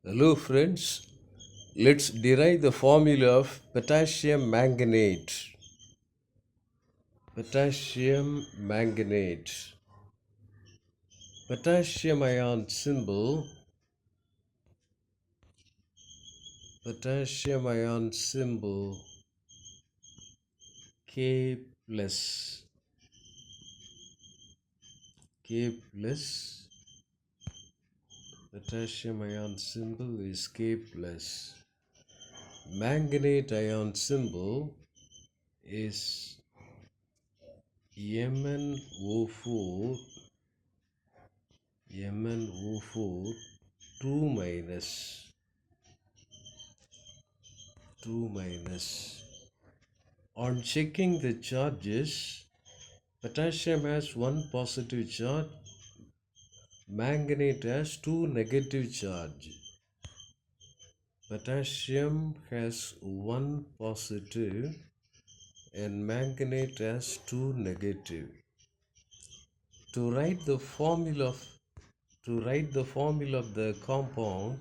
Hello friends, let's derive the formula of potassium manganate. Potassium manganate. Potassium ion symbol. Potassium ion symbol K plus. K plus. Potassium ion symbol is K plus. Manganate ion symbol is MnO4 MnO4 2 minus 2 minus. On checking the charges, potassium has one positive charge, manganate has two negative charge. Potassium has one positive and manganate has two negative. To write the formula of the compound,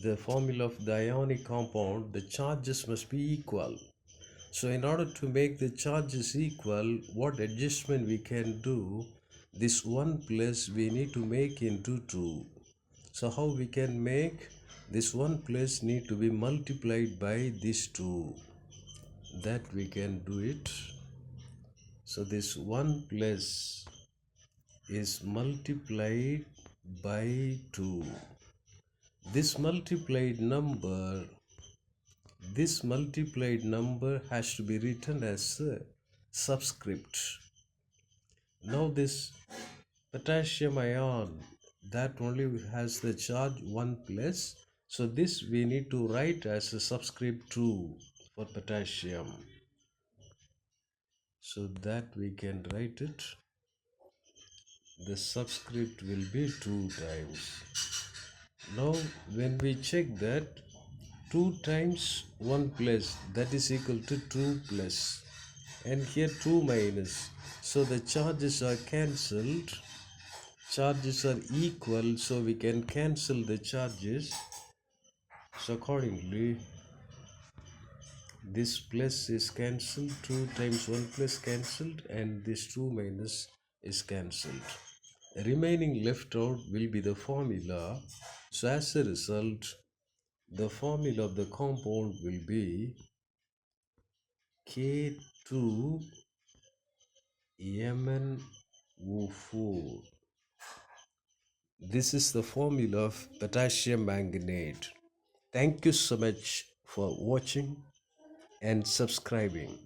the formula of the ionic compound, the charges must be equal. So in order to make the charges equal, what adjustment we can do, this 1 plus we need to make into 2. So how we can make this 1 plus need to be multiplied by this 2, that we can do it. So this 1 plus is multiplied by 2. This multiplied number This multiplied number has to be written as a subscript. Now this potassium ion, that only has the charge 1 plus. So this we need to write as a subscript 2 for potassium. So that we can write it. The subscript will be 2 times. Now when we check that, 2 times 1 plus, that is equal to 2 plus, and here 2 minus, so the charges are cancelled, charges are equal, so we can cancel the charges. So accordingly this plus is cancelled, 2 times 1 plus cancelled, and this 2 minus is cancelled. Remaining left out will be the formula. So as a result, the formula of the compound will be K2 MnO4. This is the formula of potassium manganate. Thank you so much for watching and subscribing.